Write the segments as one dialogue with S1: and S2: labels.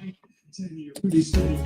S1: Pretty steady.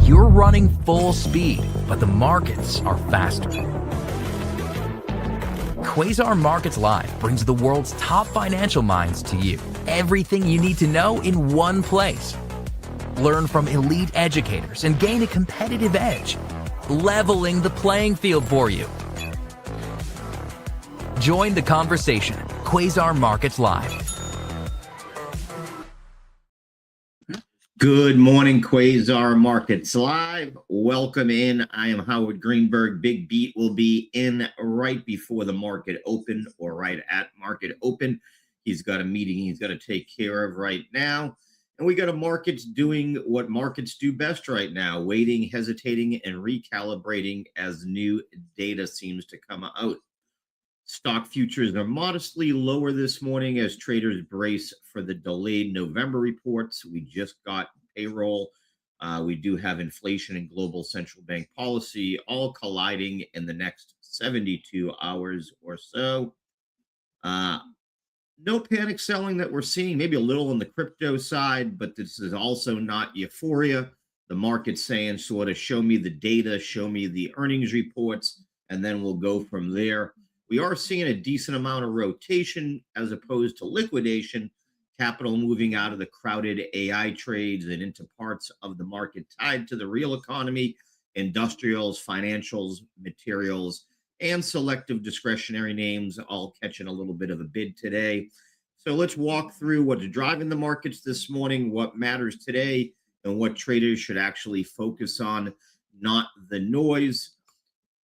S2: You're running full speed, but the markets are faster. Quasar Markets Live brings the world's top financial minds to you. Everything you need to know in one place. Learn from elite educators and gain a competitive edge, leveling the playing field for you. Join the conversation. Quasar Markets Live.
S3: Good morning, Quasar Markets Live. Welcome in. I am Howard Greenberg. BigBeat will be in right before the market open or right at market open. He's got a meeting he's got to take care of right now. And we got a markets doing what markets do best right now, waiting, hesitating, and recalibrating as new data seems to come out. Stock futures are modestly lower this morning as traders brace for the delayed November reports. We just got payroll. We do have inflation and global central bank policy all colliding in the next 72 hours or so. No panic selling that we're seeing, maybe a little on the crypto side, but this is also not euphoria. The market's saying sort of show me the data, show me the earnings reports, and then we'll go from there. We are seeing a decent amount of rotation as opposed to liquidation, capital moving out of the crowded AI trades and into parts of the market tied to the real economy, industrials, financials, materials, and selective discretionary names all catching a little bit of a bid today. So let's walk through what's driving the markets this morning, what matters today, and what traders should actually focus on, not the noise.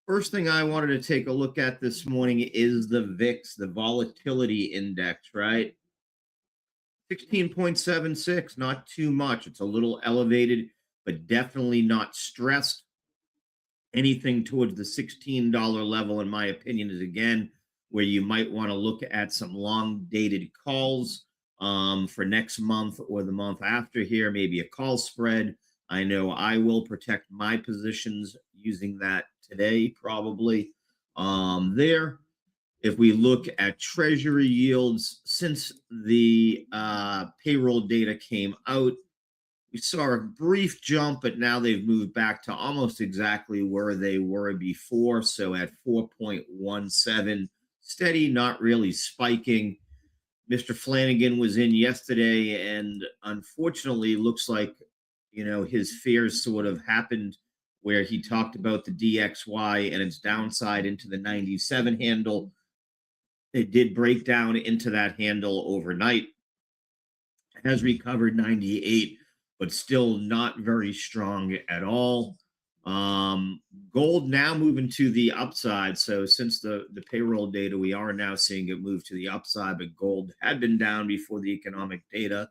S3: First thing I wanted to take a look at this morning is the VIX, the volatility index, right? 16.76, not too much. It's a little elevated, but definitely not stressed. Anything towards the $16 level, in my opinion, is again where you might want to look at some long-dated calls for next month or the month after here, maybe a call spread. I know I will protect my positions using that today, probably there. If we look at treasury yields since the payroll data came out, we saw a brief jump, but now they've moved back to almost exactly where they were before. So at 4.17, steady, not really spiking. Mr. Flanagan was in yesterday, and unfortunately, looks like, you know, his fears sort of happened where he talked about the DXY and its downside into the 97 handle. It did break down into that handle overnight, has recovered 98, but still not very strong at all. Um, Gold now moving to the upside. So since the payroll data, we are now seeing it move to the upside, but gold had been down before the economic data.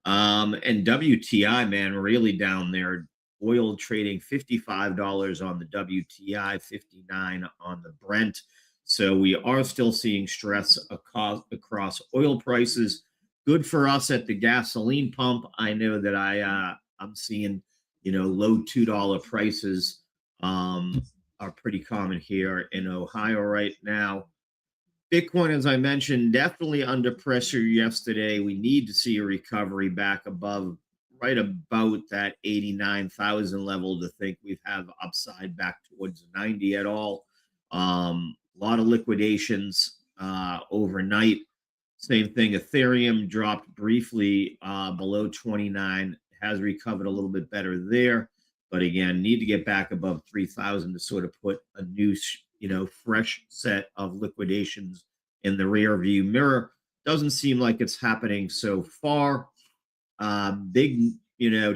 S3: And WTI, man, really down there. Oil trading $55 on the WTI, 59 on the Brent. So we are still seeing stress across oil prices. Good for us at the gasoline pump. I know that I'm seeing, low $2 prices are pretty common here in Ohio right now. Bitcoin, as I mentioned, definitely under pressure yesterday. We need to see a recovery back above right about that 89,000 level to think we have upside back towards 90 at all. A lot of liquidations overnight. Same thing. Ethereum dropped briefly below 29, has recovered a little bit better there. But again, need to get back above 3,000 to sort of put a new, fresh set of liquidations in the rear view mirror. Doesn't seem like it's happening so far. Big,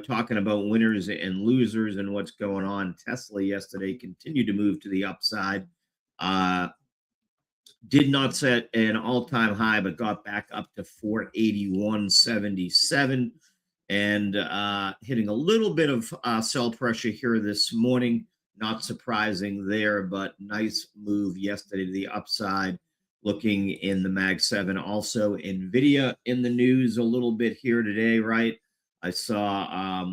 S3: talking about winners and losers and what's going on. Tesla yesterday continued to move to the upside. Did not set an all-time high, but got back up to 481.77 and hitting a little bit of sell pressure here this morning. Not surprising there, but nice move yesterday to the upside. Looking in the Mag 7. Also, NVIDIA in the news a little bit here today, right? I saw, I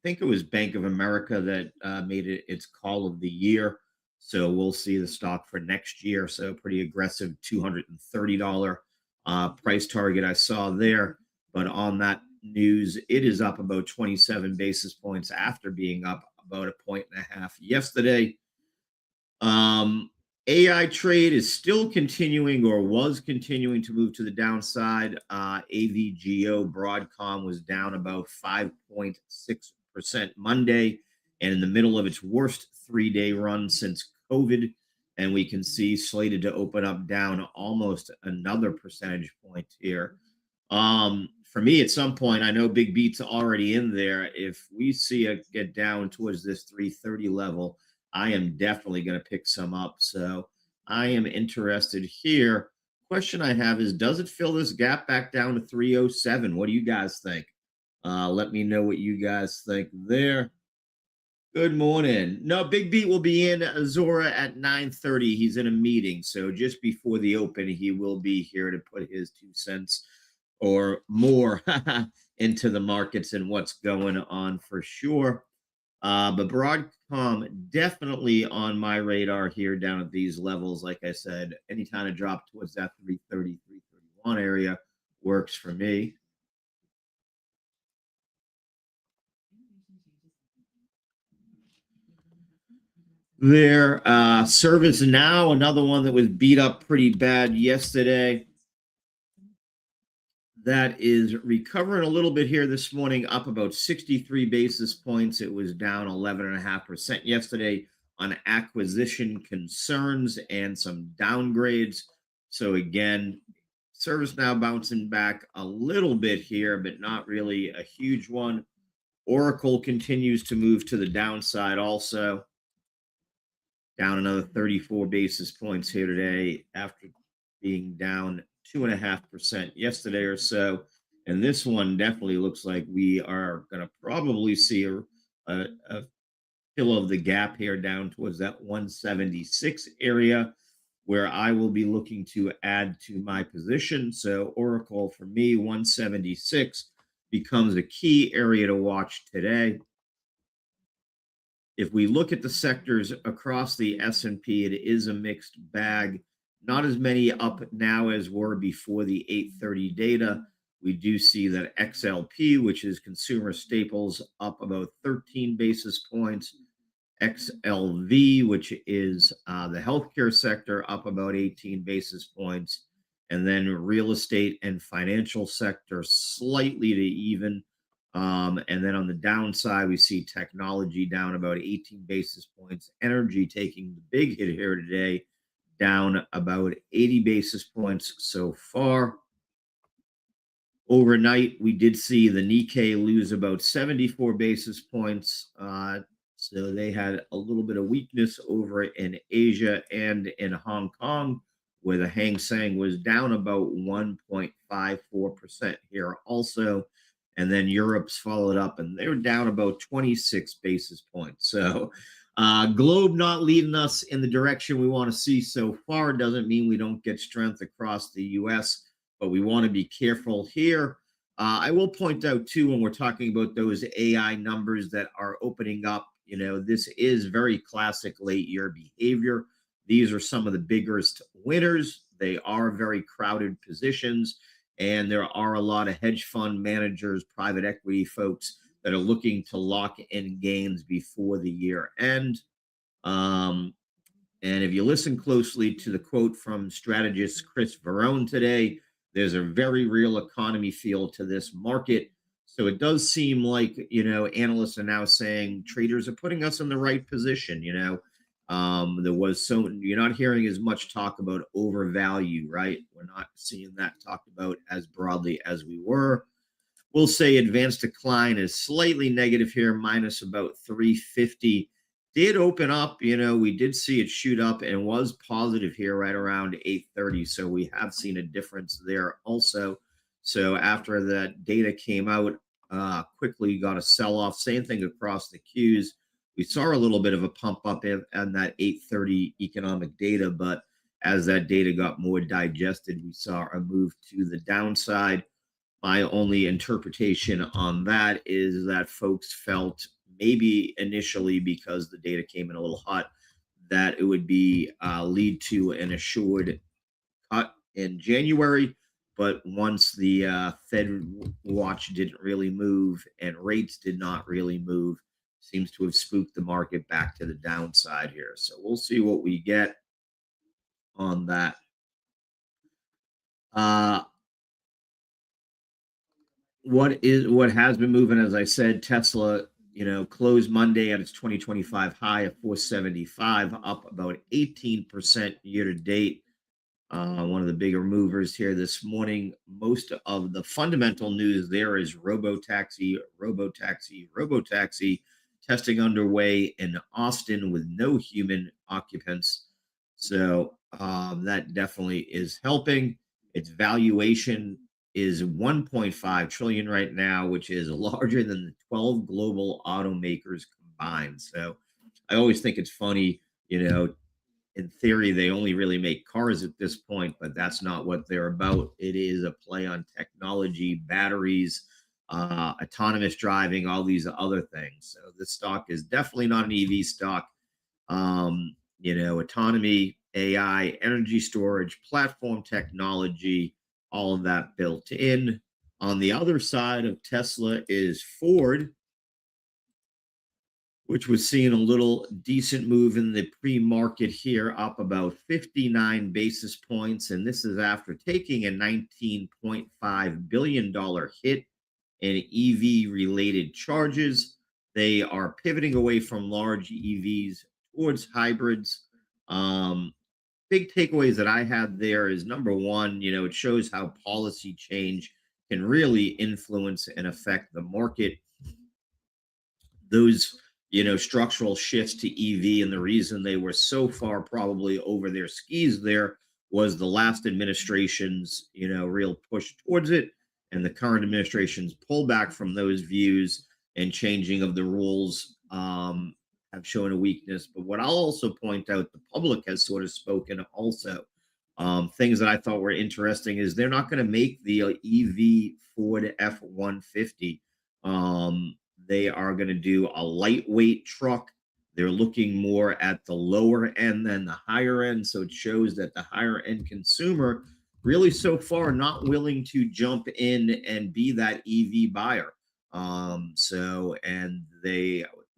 S3: think it was Bank of America that made it its call of the year. So we'll see the stock for next year. So pretty aggressive $230 price target I saw there. But on that news, it is up about 27 basis points after being up about 1.5 yesterday. AI trade is still continuing or was continuing to move to the downside. AVGO Broadcom was down about 5.6% Monday and in the middle of its worst 3-day run since COVID. And we can see slated to open up down almost another percentage point here. For me, at some point, I know BigBeat's already in there. If we see it get down towards this 330 level, I am definitely going to pick some up. So I am interested here. Question I have is, does it fill this gap back down to 307? What do you guys think? Let me know what you guys think there. Good morning. No, BigBeat will be in Zora at 9:30. He's in a meeting. So just before the open, he will be here to put his 2 cents or more into the markets and what's going on for sure. But Broadcom definitely on my radar here down at these levels. Like I said, anytime I drop towards that 330, 331 area works for me. There, Service Now, another one that was beat up pretty bad yesterday. That is recovering a little bit here this morning, up about 63 basis points. It was down 11.5% yesterday on acquisition concerns and some downgrades. So again, ServiceNow bouncing back a little bit here, but not really a huge one. Oracle continues to move to the downside also. Down another 34 basis points here today after being down 2.5% yesterday or so. And this one definitely looks like we are going to probably see a fill of the gap here down towards that 176 area where I will be looking to add to my position. So Oracle for me, 176 becomes a key area to watch today. If we look at the sectors across the S&P, it is a mixed bag. Not as many up now as were before the 8:30 data. We do see that XLP, which is consumer staples, up about 13 basis points. XLV, which is the healthcare sector, up about 18 basis points. And then real estate and financial sector slightly to even. And then on the downside, we see technology down about 18 basis points. Energy taking the big hit here today, down about 80 basis points so far. Overnight, we did see the Nikkei lose about 74 basis points. So they had a little bit of weakness over in Asia and in Hong Kong, where the Hang Seng was down about 1.54% here also. And then Europe's followed up, and they were down about 26 basis points. So globe not leading us in the direction we want to see so far doesn't mean we don't get strength across the U.S., but we want to be careful here. I will point out, too, when we're talking about those AI numbers that are opening up, this is very classic late year behavior. These are some of the biggest winners. They are very crowded positions, and there are a lot of hedge fund managers, private equity folks that are looking to lock in gains before the year end. And if you listen closely to the quote from strategist Chris Verone today, there's a very real economy feel to this market. So it does seem like, analysts are now saying traders are putting us in the right position. You're not hearing as much talk about overvalue, right? We're not seeing that talked about as broadly as we were. We'll say advanced decline is slightly negative here, minus about 350. Did open up, we did see it shoot up and was positive here right around 830. So we have seen a difference there also. So after that data came out, quickly got a sell off. Same thing across the Qs. We saw a little bit of a pump up on that 830 economic data, but as that data got more digested, we saw a move to the downside. My only interpretation on that is that folks felt maybe initially, because the data came in a little hot, that it would be lead to an assured cut in January. But once the Fed watch didn't really move and rates did not really move, seems to have spooked the market back to the downside here. So we'll see what we get on that. What has been moving, as I said, Tesla, closed Monday at its 2025 high of 475, up about 18% year to date. One of the bigger movers here this morning. Most of the fundamental news there is robotaxi testing underway in Austin with no human occupants. So that definitely is helping. Its valuation is 1.5 trillion right now, which is larger than the 12 global automakers combined. So I always think it's funny, in theory, they only really make cars at this point, but that's not what they're about. It is a play on technology, batteries, autonomous driving, all these other things. So this stock is definitely not an EV stock. Autonomy, AI, energy storage, platform technology, all of that built in. On the other side of Tesla is Ford, which was seeing a little decent move in the pre-market here, up about 59 basis points. And this is after taking a $19.5 billion hit in EV-related charges. They are pivoting away from large EVs towards hybrids. Big takeaways that I had there is, number one, it shows how policy change can really influence and affect the market. Those, structural shifts to EV, and the reason they were so far probably over their skis there was the last administration's, real push towards it, and the current administration's pullback from those views and changing of the rules have shown a weakness. But what I'll also point out, the public has sort of spoken also. Things that I thought were interesting is they're not going to make the EV Ford F-150. They are going to do a lightweight truck. They're looking more at the lower end than the higher end. So it shows that the higher end consumer really so far not willing to jump in and be that EV buyer.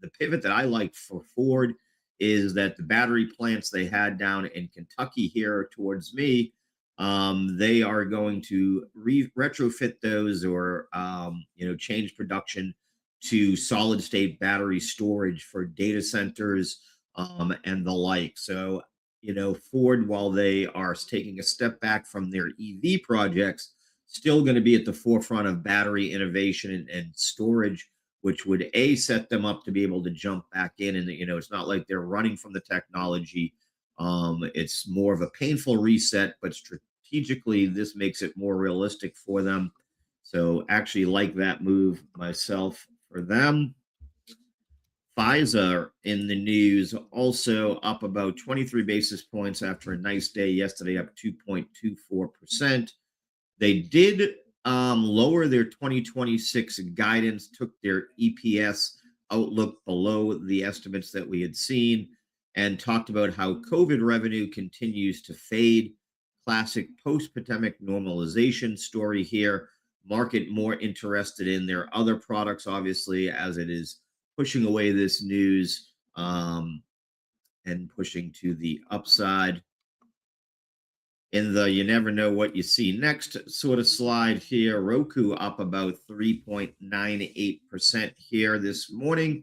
S3: The pivot that I liked for Ford is that the battery plants they had down in Kentucky here towards me, they are going to retrofit those or, change production to solid state battery storage for data centers and the like. So Ford, while they are taking a step back from their EV projects, still going to be at the forefront of battery innovation and storage, which would set them up to be able to jump back in. And it's not like they're running from the technology. It's more of a painful reset, but strategically, this makes it more realistic for them. So actually like that move myself for them. Pfizer in the news, also up about 23 basis points after a nice day yesterday, up 2.24%. They did lower their 2026 guidance, took their EPS outlook below the estimates that we had seen, and talked about how COVID revenue continues to fade. Classic post-pandemic normalization story here. Market more interested in their other products, obviously, as it is pushing away this news and pushing to the upside. In the you never know what you see next sort of slide here, Roku up about 3.98% here this morning.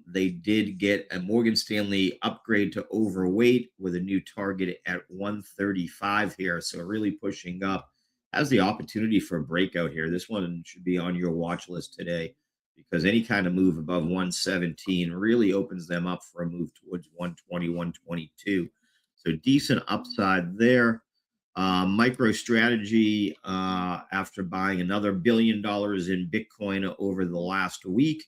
S3: They did get a Morgan Stanley upgrade to overweight with a new target at 135 here. So really pushing up. Has the opportunity for a breakout here. This one should be on your watch list today because any kind of move above 117 really opens them up for a move towards 120, 122. So decent upside there. MicroStrategy, after buying another $1 billion in Bitcoin over the last week,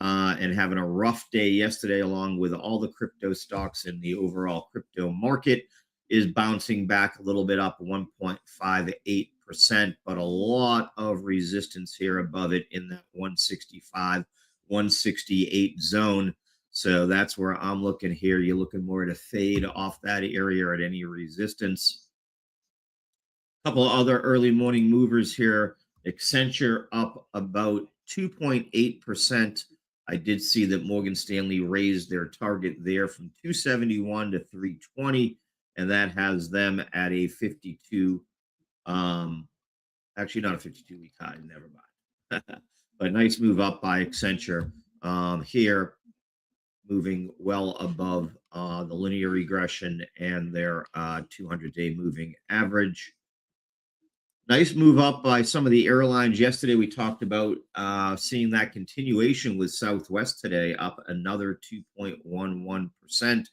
S3: and having a rough day yesterday, along with all the crypto stocks in the overall crypto market, is bouncing back a little bit up 1.58%, but a lot of resistance here above it in that 165, 168 zone. So that's where I'm looking here. You're looking more at a fade off that area at any resistance. A couple of other early morning movers here. Accenture up about 2.8%. I did see that Morgan Stanley raised their target there from 271 to 320, and that has them at a 52, actually not a 52-week high, never mind. But nice move up by Accenture here, moving well above the linear regression and their 200-day moving average. Nice move up by some of the airlines yesterday. We talked about seeing that continuation with Southwest today, up another 2.11%.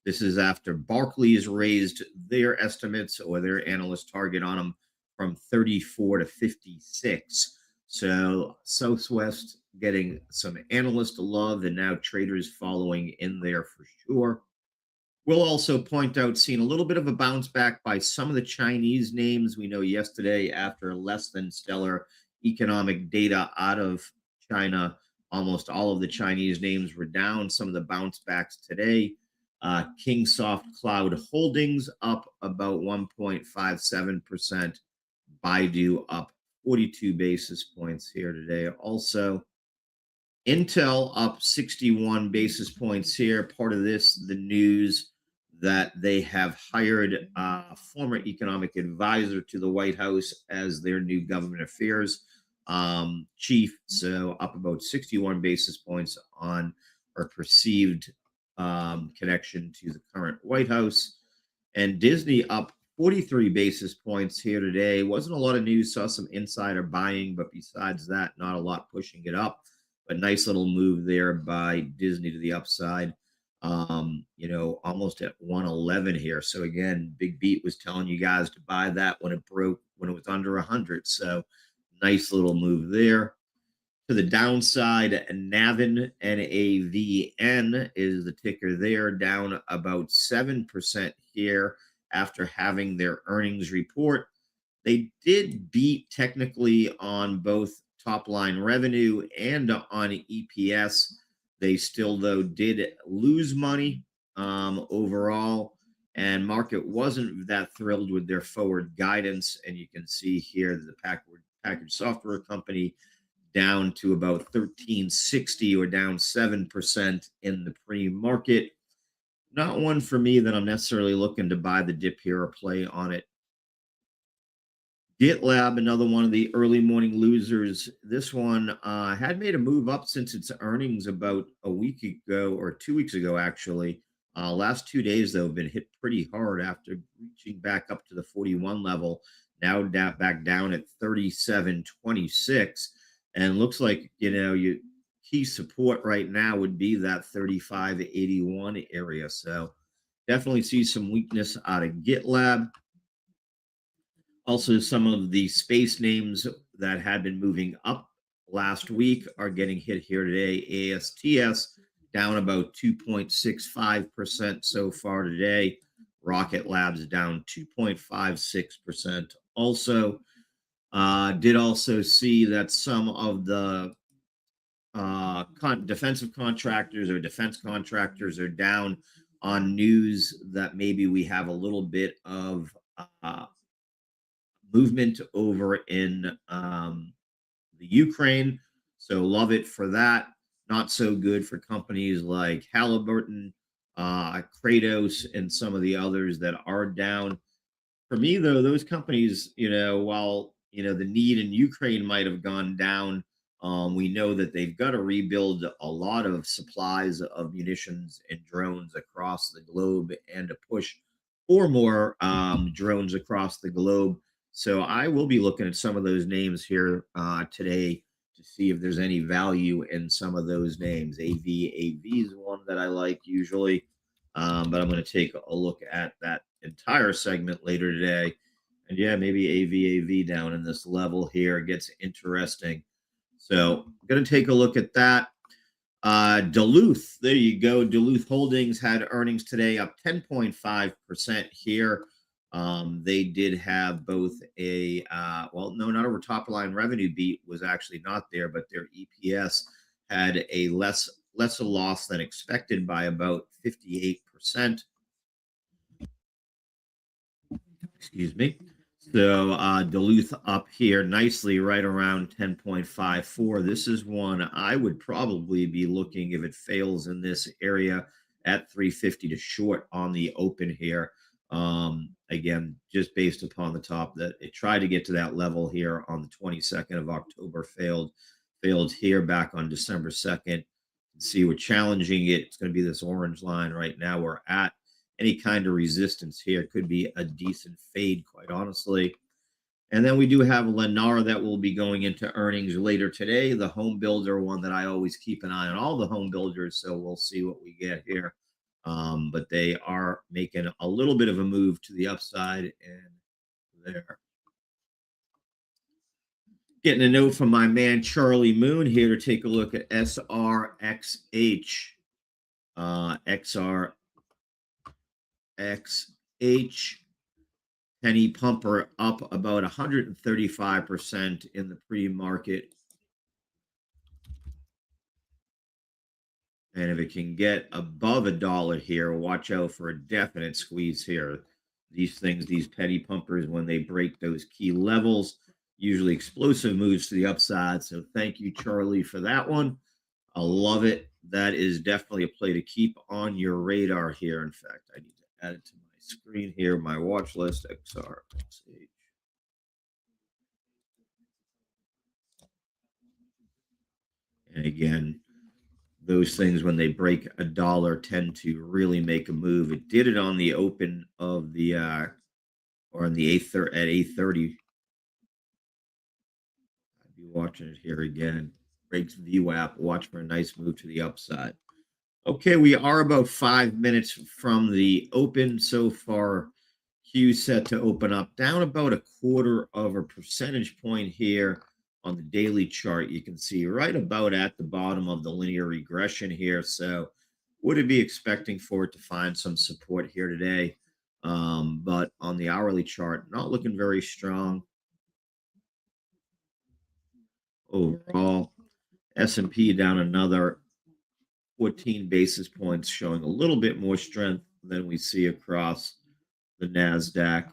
S3: This is after Barclays raised their estimates or their analyst target on them from 34 to 56. So Southwest getting some analyst love and now traders following in there for sure. We'll also point out seeing a little bit of a bounce back by some of the Chinese names. We know yesterday, after less than stellar economic data out of China, almost all of the Chinese names were down. Some of the bounce backs today. Kingsoft Cloud Holdings up about 1.57%. Baidu up 42 basis points here today. Also, Intel up 61 basis points here. Part of this, the news that they have hired a former economic advisor to the White House as their new government affairs chief. So up about 61 basis points on our perceived connection to the current White House. And Disney up 43 basis points here today. Wasn't a lot of news, saw some insider buying, but besides that, not a lot pushing it up. But nice little move there by Disney to the upside. Almost at 111 here. So again, BigBeat was telling you guys to buy that when it broke, when it was under 100. So nice little move there. To the downside, Navin, N-A-V-N, is the ticker there, down about 7% here after having their earnings report. They did beat technically on both top line revenue and on EPS. They still, though, did lose money overall, and market wasn't that thrilled with their forward guidance. And you can see here the package software company down to about 1360 or down 7% in the pre-market. Not one for me that I'm necessarily looking to buy the dip here or play on it. GitLab, another one of the early morning losers. This one had made a move up since its earnings about a week ago or 2 weeks ago, actually. Last 2 days, though, have been hit pretty hard after reaching back up to the 41 level. Now back down at 37.26. And looks like, you key support right now would be that 35.81 area. So definitely see some weakness out of GitLab. Also, some of the space names that had been moving up last week are getting hit here today. ASTS down about 2.65% so far today. Rocket Labs down 2.56%. Also, did also see that some of the defensive contractors or defense contractors are down on news that maybe we have a little bit of movement over in the Ukraine. So love it for that. Not so good for companies like Halliburton, Kratos, and some of the others that are down. For me, though, those companies, while the need in Ukraine might have gone down, we know that they've got to rebuild a lot of supplies of munitions and drones across the globe and to push for more drones across the globe. So I will be looking at some of those names here today to see if there's any value in some of those names. AV is one that I like usually, but I'm going to take a look at that entire segment later today. And yeah, maybe AV down in this level here gets interesting. So I'm going to take a look at that. Duluth, there you go. Duluth Holdings had earnings today up 10.5% here. They did have both no, not over top line revenue beat was actually not there, but their EPS had a lesser loss than expected by about 58%. Excuse me. So Duluth up here nicely right around 10.54. This is one I would probably be looking if it fails in this area at 350 to short on the open here. Again, just based upon the top that it tried to get to that level here on the 22nd of October, failed here back on December 2nd. See, we're challenging it. It's going to be this orange line right now. We're at any kind of resistance here. Could be a decent fade, quite honestly. And then we do have Lennar that will be going into earnings later today. The home builder, one that I always keep an eye on all the home builders. So we'll see what we get here. But they are making a little bit of a move to the upside and there. Getting a note from my man Charlie Moon here to take a look at SRXH. XH penny pumper up about 135% in the pre-market. And if it can get above $1 here, watch out for a definite squeeze here. These penny pumpers, when they break those key levels, usually explosive moves to the upside. So thank you, Charlie, for that one. I love it. That is definitely a play to keep on your radar here. In fact, I need to add it to my screen here, my watch list, XRXH. And again, those things, when they break $1, tend to really make a move. It did it on the open of the, or on the at 8:30. I'd be watching it here again. Breaks VWAP. Watch for a nice move to the upside. Okay, we are about 5 minutes from the open so far. Q set to open up down about 1/4 percentage point here on the daily chart. You can see right about at the bottom of the linear regression here. So would it be expecting for it to find some support here today? But on the hourly chart, not looking very strong. Overall, S&P down another 14 basis points, showing a little bit more strength than we see across the NASDAQ.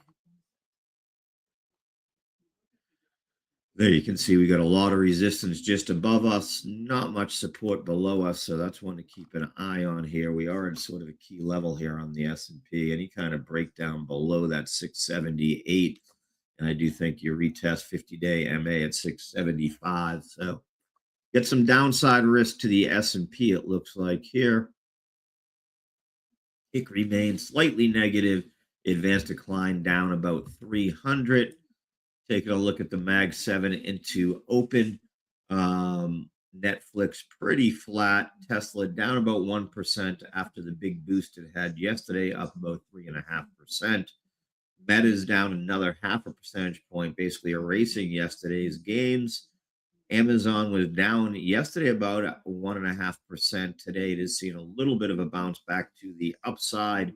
S3: There you can see we got a lot of resistance just above us, not much support below us, so that's one to keep an eye on here. We are in sort of a key level here on the S&P. Any kind of breakdown below that 678, and I do think you retest 50-day MA at 675. So get some downside risk to the S&P, it looks like here. It remains slightly negative. Advanced decline down about 300. Taking a look at the Mag 7 into open. Netflix pretty flat. Tesla down about 1% after the big boost it had yesterday, up about 3.5%. Meta's down another half a percentage point, basically erasing yesterday's gains. Amazon was down yesterday about 1.5%. Today it is seeing a little bit of a bounce back to the upside.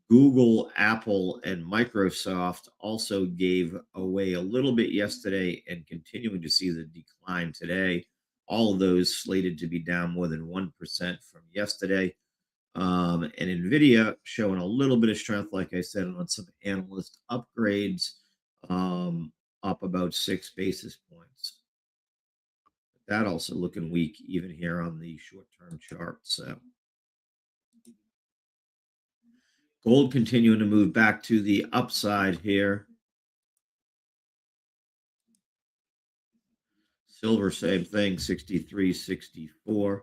S3: Google, Apple, and Microsoft also gave away a little bit yesterday and continuing to see the decline today. All of those slated to be down more than 1% from yesterday. And NVIDIA showing a little bit of strength, like I said, on some analyst upgrades, up about 6 basis points. That also looking weak even here on the short-term chart. So gold continuing to move back to the upside here. Silver, same thing, 63.64.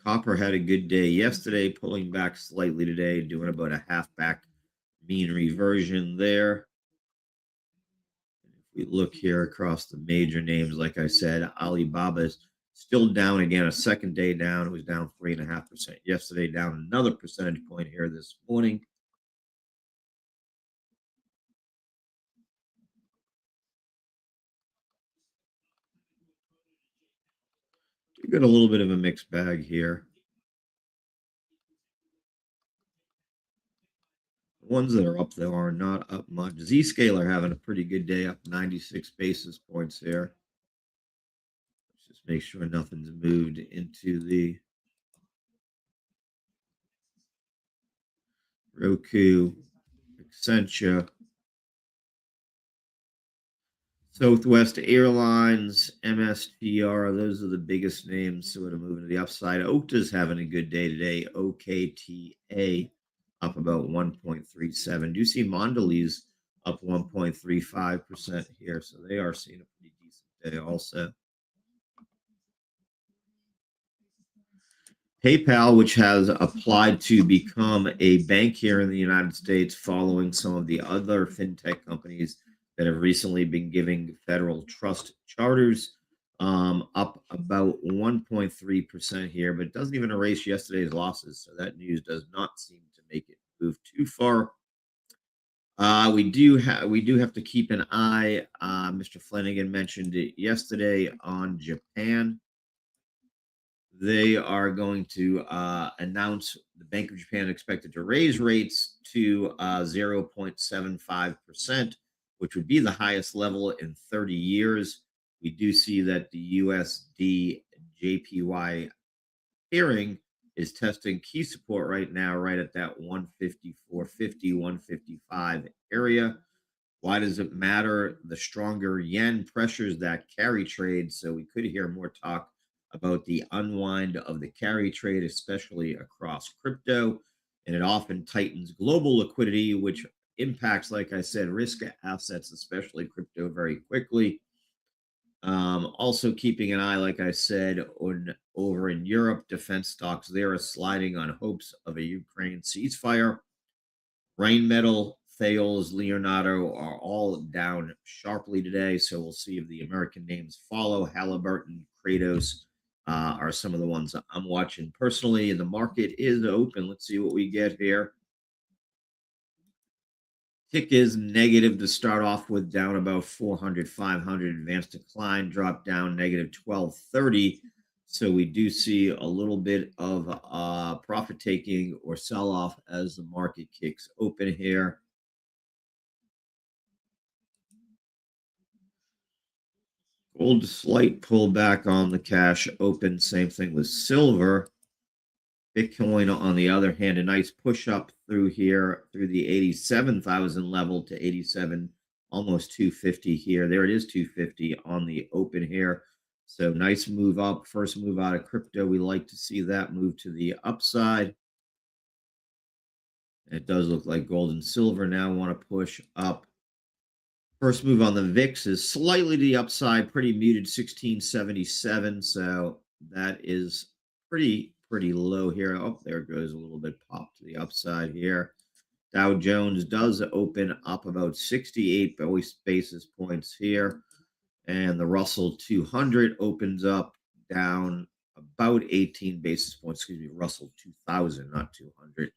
S3: Copper had a good day yesterday, pulling back slightly today, doing about a half back mean reversion there. If we look here across the major names, like I said, Alibaba's still down again, a second day down. It was down 3.5% yesterday, down another percentage point here this morning. We've got a little bit of a mixed bag here. The ones that are up, though, are not up much. Zscaler having a pretty good day, up 96 basis points here. Let's just make sure nothing's moved into the Roku, Accenture, Southwest Airlines, MSTR. Those are the biggest names sort of moving to the upside. Okta's having a good day today. OKTA up about 1.37. Do see Mondelez up 1.35% here. So they are seeing a pretty decent day also. PayPal, which has applied to become a bank here in the United States following some of the other fintech companies that have recently been giving federal trust charters, up about 1.3% here, but it doesn't even erase yesterday's losses. So that news does not seem to make it move too far. We do have to keep an eye. Mr. Flanagan mentioned it yesterday on Japan. They are going to announce the Bank of Japan expected to raise rates to 0.75%, which would be the highest level in 30 years. We do see that the USD JPY pairing is testing key support right now, right at that 154.50, 155 area. Why does it matter? The stronger yen pressures that carry trade, so we could hear more talk about the unwind of the carry trade, especially across crypto, and it often tightens global liquidity, which impacts, like I said, risk assets, especially crypto, very quickly. Also keeping an eye, like I said, on over in Europe, defense stocks there are sliding on hopes of a Ukraine ceasefire. Rheinmetall, Thales, Leonardo are all down sharply today, so we'll see if the American names follow. Halliburton, Kratos are some of the ones I'm watching personally, and the market is open. Let's see what we get here. Tick is negative to start off with, down about 400, 500. Advanced decline, drop down negative 1230. So we do see a little bit of profit taking or sell off as the market kicks open here. Gold slight pullback on the cash open. Same thing with silver. Bitcoin, on the other hand, a nice push up through here, through the 87,000 level to 87, almost 250 here. There it is, 250 on the open here. So nice move up. First move out of crypto. We like to see that move to the upside. It does look like gold and silver now want to push up. First move on the VIX is slightly to the upside, pretty muted, 1677. So that is pretty pretty low here. Oh, there it goes, a little bit pop to the upside here. Dow Jones does open up about 68 basis points here. And the Russell 200 opens up down about 18 basis points. Excuse me, Russell 2000, not 200.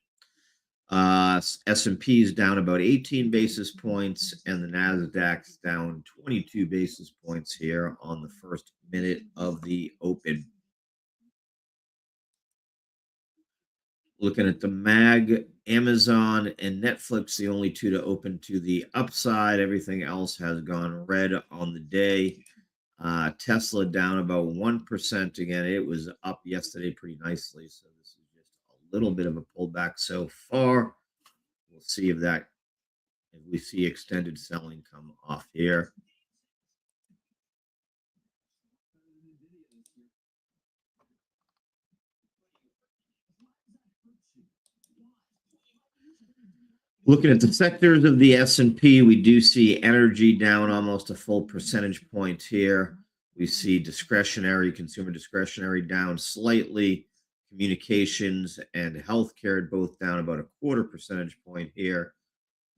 S3: S&P is down about 18 basis points, and the Nasdaq's down 22 basis points here on the first minute of the open. Looking at the MAG, Amazon and Netflix, the only two to open to the upside. Everything else has gone red on the day. Tesla down about 1% again. It was up yesterday pretty nicely, so this is just a little bit of a pullback so far. We'll see if we see extended selling come off here. Looking at the sectors of the S&P, we do see energy down almost a full percentage point here. We see discretionary, consumer discretionary down slightly. Communications and healthcare both down about a quarter percentage point here.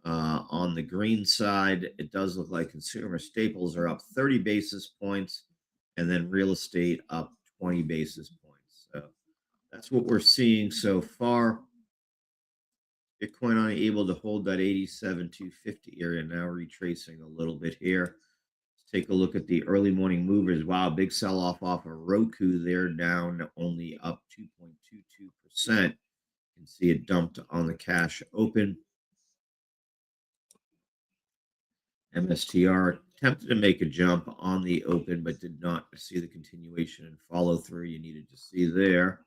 S3: On the green side, it does look like consumer staples are up 30 basis points, and then real estate up 20 basis points. So that's what we're seeing so far. Bitcoin unable to hold that 87,250 area, now retracing a little bit here. Let's take a look at the early morning movers. Wow, big sell-off off of Roku. They're down only up 2.22%. You can see it dumped on the cash open. MSTR attempted to make a jump on the open, but did not see the continuation and follow through you needed to see there.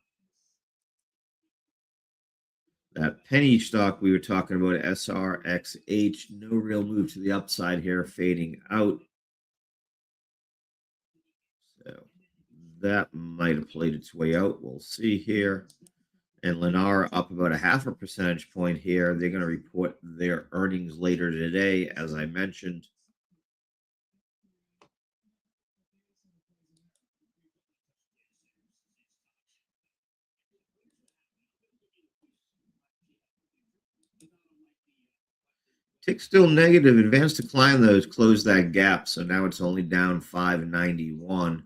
S3: That penny stock we were talking about, SRXH, no real move to the upside here, fading out. So that might have played its way out. We'll see here. And Lennar up about a 0.5 percentage point here. They're going to report their earnings later today, as I mentioned. Tick still negative. Advanced decline, though, has closed that gap. So now it's only down 591.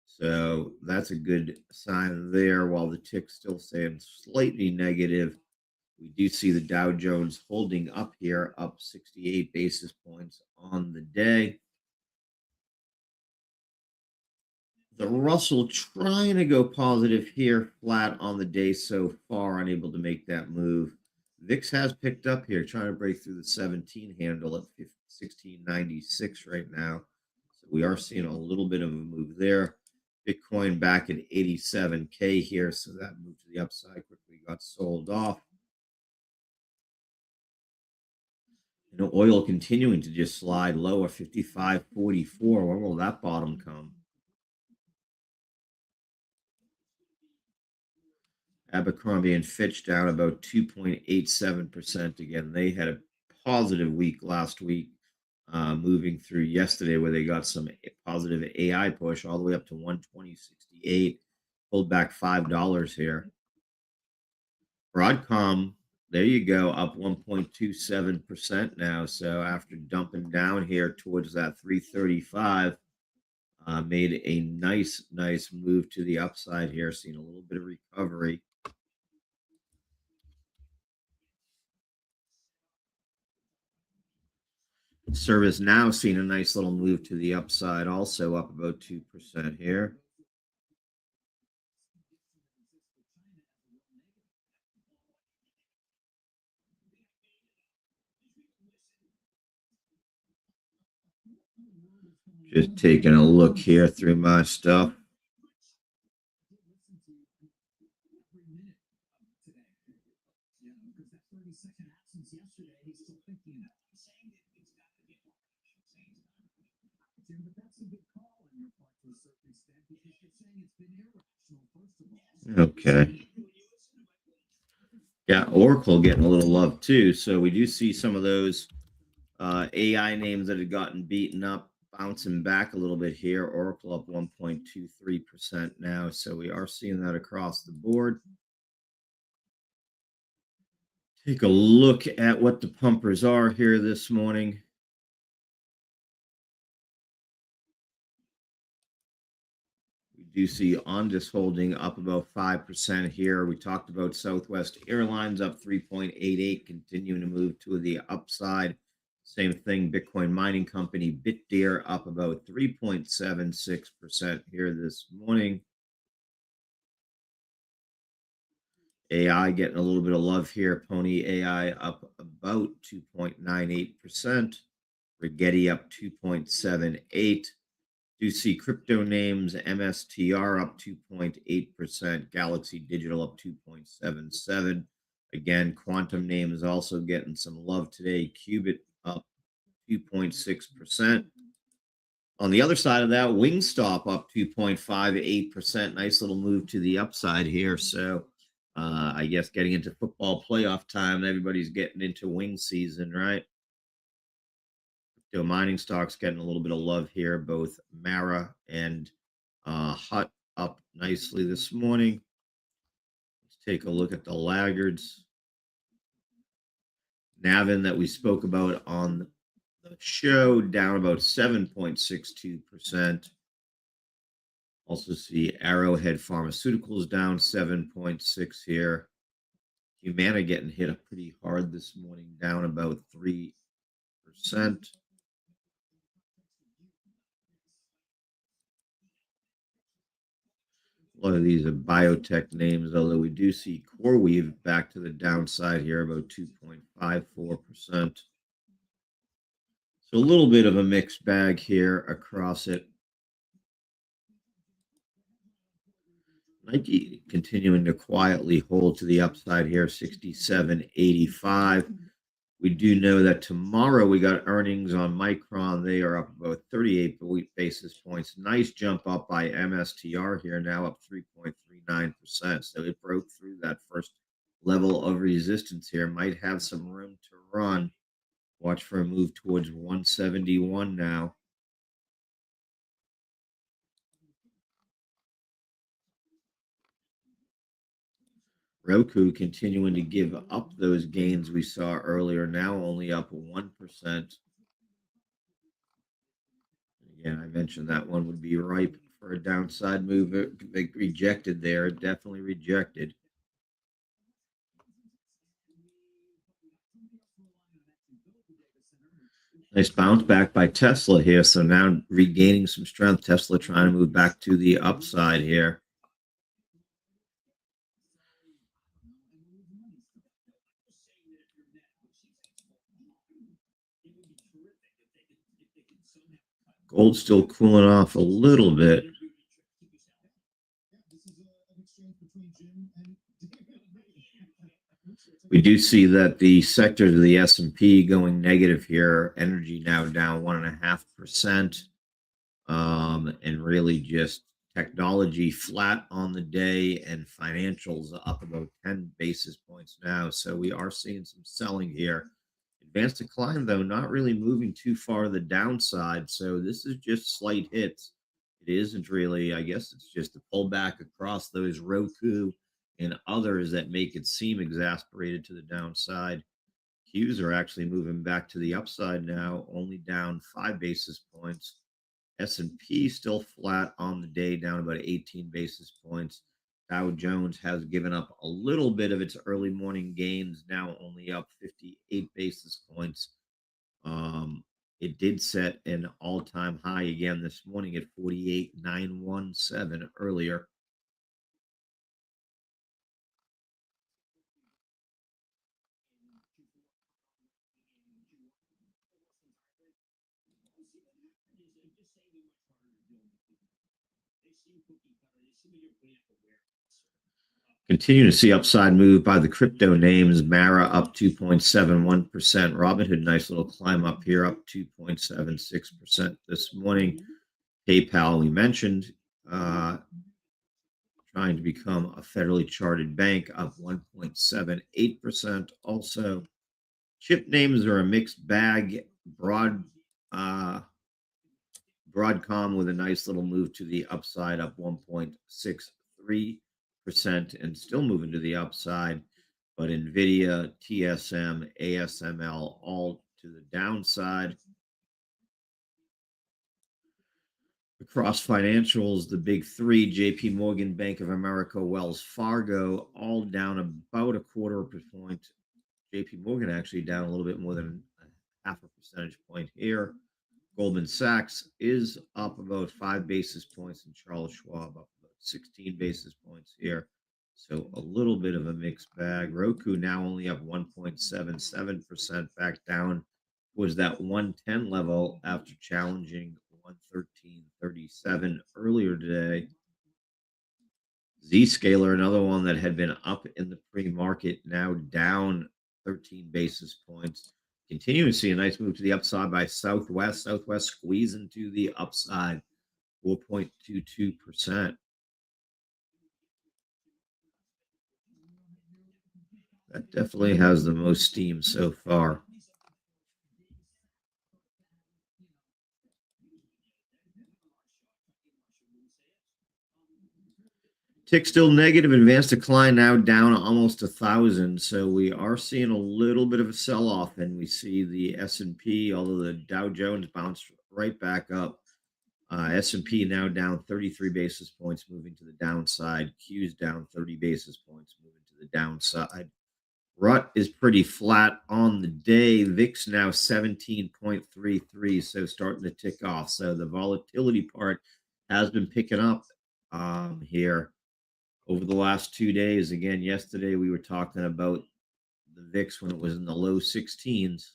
S3: So that's a good sign there. While the tick still staying slightly negative, we do see the Dow Jones holding up here, up 68 basis points on the day. The Russell trying to go positive here, flat on the day so far, unable to make that move. VIX has picked up here, trying to break through the 17 handle at 1696 right now. So we are seeing a little bit of a move there. Bitcoin back at 87K here, so that move to the upside quickly got sold off. You know, oil continuing to just slide lower, 55.44. When will that bottom come? Abercrombie and Fitch down about 2.87%. Again, they had a positive week last week, moving through yesterday where they got some positive AI push all the way up to 120.68, pulled back $5 here. Broadcom, there you go, up 1.27% now. So after dumping down here towards that 335, made a nice move to the upside here, seeing a little bit of recovery. Service now seeing a nice little move to the upside, also up about 2% here. Just taking a look here through my stuff. Okay. Yeah, Oracle getting a little love too. So we do see some of those AI names that had gotten beaten up bouncing back a little bit here. Oracle up 1.23% now. So we are seeing that across the board. Take a look at what the pumpers are here this morning. We do see Ondas holding up about 5% here. We talked about Southwest Airlines up 3.88, continuing to move to the upside. Same thing, Bitcoin mining company BitDeer up about 3.76% here this morning. AI getting a little bit of love here. Pony AI up about 2.98%. Rigetti up 2.78%. Do see crypto names, MSTR up 2.8%, Galaxy Digital up 2.77%. Again, quantum names also getting some love today. Qubit up 2.6%. On the other side of that, Wingstop up 2.58%. Nice little move to the upside here. So I guess getting into football playoff time, everybody's getting into wing season, right? Mining stocks getting a little bit of love here. Both Mara and Hut up nicely this morning. Let's take a look at the laggards. Navin that we spoke about on the show down about 7.62%. Also see Arrowhead Pharmaceuticals down 7.6 here. Humana getting hit up pretty hard this morning, down about 3%. A lot of these are biotech names, although we do see CoreWeave back to the downside here, about 2.54%. So a little bit of a mixed bag here across it. Nike continuing to quietly hold to the upside here, 67.85. We do know that tomorrow we got earnings on Micron. They are up about 38 basis points. Nice jump up by MSTR here, now up 3.39%. So it broke through that first level of resistance here. Might have some room to run. Watch for a move towards 171 now. Roku continuing to give up those gains we saw earlier, now only up 1%. Again, I mentioned that one would be ripe for a downside move. They rejected there, definitely rejected. Nice bounce back by Tesla here. So now regaining some strength. Tesla trying to move back to the upside here. Gold still cooling off a little bit. We do see that the sectors of the S&P going negative here. Energy now down 1.5%. And really just technology flat on the day, and financials up about 10 basis points now. So we are seeing some selling here. Advanced decline, though, not really moving too far to the downside. So this is just slight hits. It isn't really, I guess it's just a pullback across those Roku and others that make it seem exasperated to the downside. Qs are actually moving back to the upside now, only down 5 basis points. S&P still flat on the day, down about 18 basis points. Dow Jones has given up a little bit of its early morning gains, now only up 58 basis points. It did set an all-time high again this morning at 48,917 earlier. Continue to see upside move by the crypto names. Mara up 2.71%. Robinhood, nice little climb up here, up 2.76% this morning. PayPal, we mentioned, trying to become a federally chartered bank, up 1.78%. Also, chip names are a mixed bag. Broadcom with a nice little move to the upside, up 1.63% and still moving to the upside. But NVIDIA, TSM, ASML all to the downside. Across financials, the big three, JP Morgan, Bank of America, Wells Fargo, all down about a quarter of a point. JP Morgan actually down a little bit more than a half a percentage point here. Goldman Sachs is up about 5 basis points, and Charles Schwab up about 16 basis points here. So a little bit of a mixed bag. Roku now only up 1.77%, back down was that 110 level after challenging 113.37 earlier today. Zscaler, another one that had been up in the pre-market, now down 13 basis points. Continue to see a nice move to the upside by Southwest. Southwest squeezing to the upside, 4.22%. That definitely has the most steam so far. Tick still negative, advanced decline now down almost 1,000. So we are seeing a little bit of a sell-off, and we see the S&P, although the Dow Jones bounced right back up. S&P now down 33 basis points, moving to the downside. Q's down 30 basis points, moving to the downside. RUT is pretty flat on the day. VIX now 17.33, so starting to tick off. So the volatility part has been picking up here over the last 2 days. Again, yesterday we were talking about the VIX when it was in the low 16s.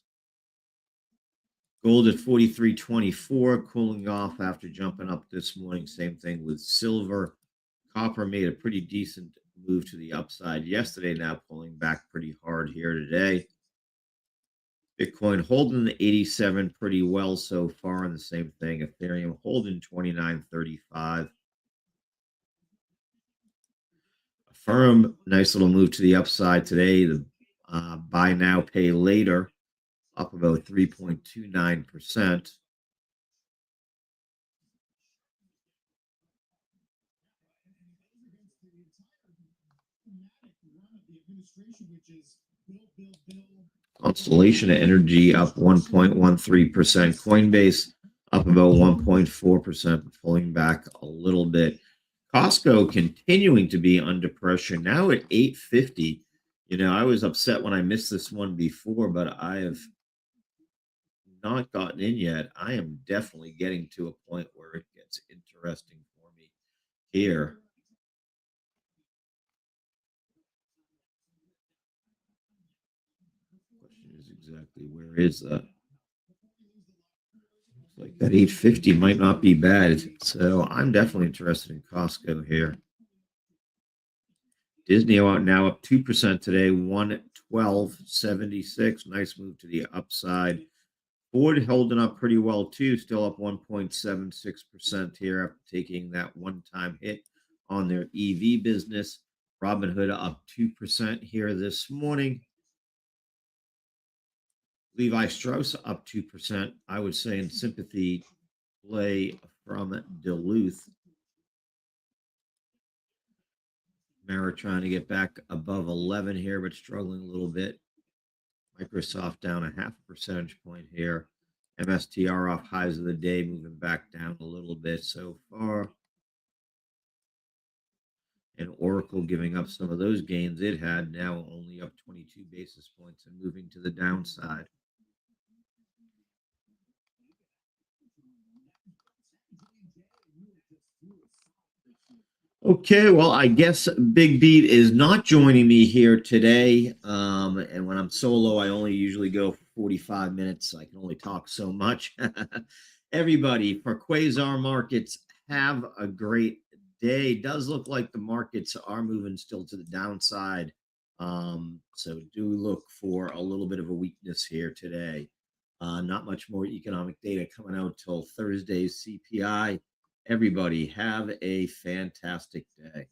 S3: Gold at 43.24, cooling off after jumping up this morning. Same thing with silver. Copper made a pretty decent move to the upside yesterday, now pulling back pretty hard here today. Bitcoin holding the 87 pretty well so far, and the same thing. Ethereum holding 29.35. Firm, nice little move to the upside today. The buy now, pay later, up about 3.29%. Constellation Energy up 1.13%. Coinbase up about 1.4%, pulling back a little bit. Costco continuing to be under pressure, now at 850. I was upset when I missed this one before, but I have not gotten in yet. I am definitely getting to a point where it gets interesting for me here. Question is exactly where is that? Like that 850 might not be bad. So I'm definitely interested in Costco here. Disney now up 2% today, 112.76. Nice move to the upside. Ford holding up pretty well too, still up 1.76% here after taking that one-time hit on their EV business. Robinhood up 2% here this morning. Levi Strauss up 2%, I would say, in sympathy play from Duluth. Mara trying to get back above 11 here, but struggling a little bit. Microsoft down a half a percentage point here. MSTR off highs of the day, moving back down a little bit so far. And Oracle giving up some of those gains it had, now only up 22 basis points and moving to the downside. Okay, well, I guess BigBeat is not joining me here today. And when I'm solo, I only usually go for 45 minutes. I can only talk so much. Everybody, for Quasar Markets, have a great day. Does look like the markets are moving still to the downside. So do look for a little bit of a weakness here today. Not much more economic data coming out till Thursday's CPI. Everybody have a fantastic day.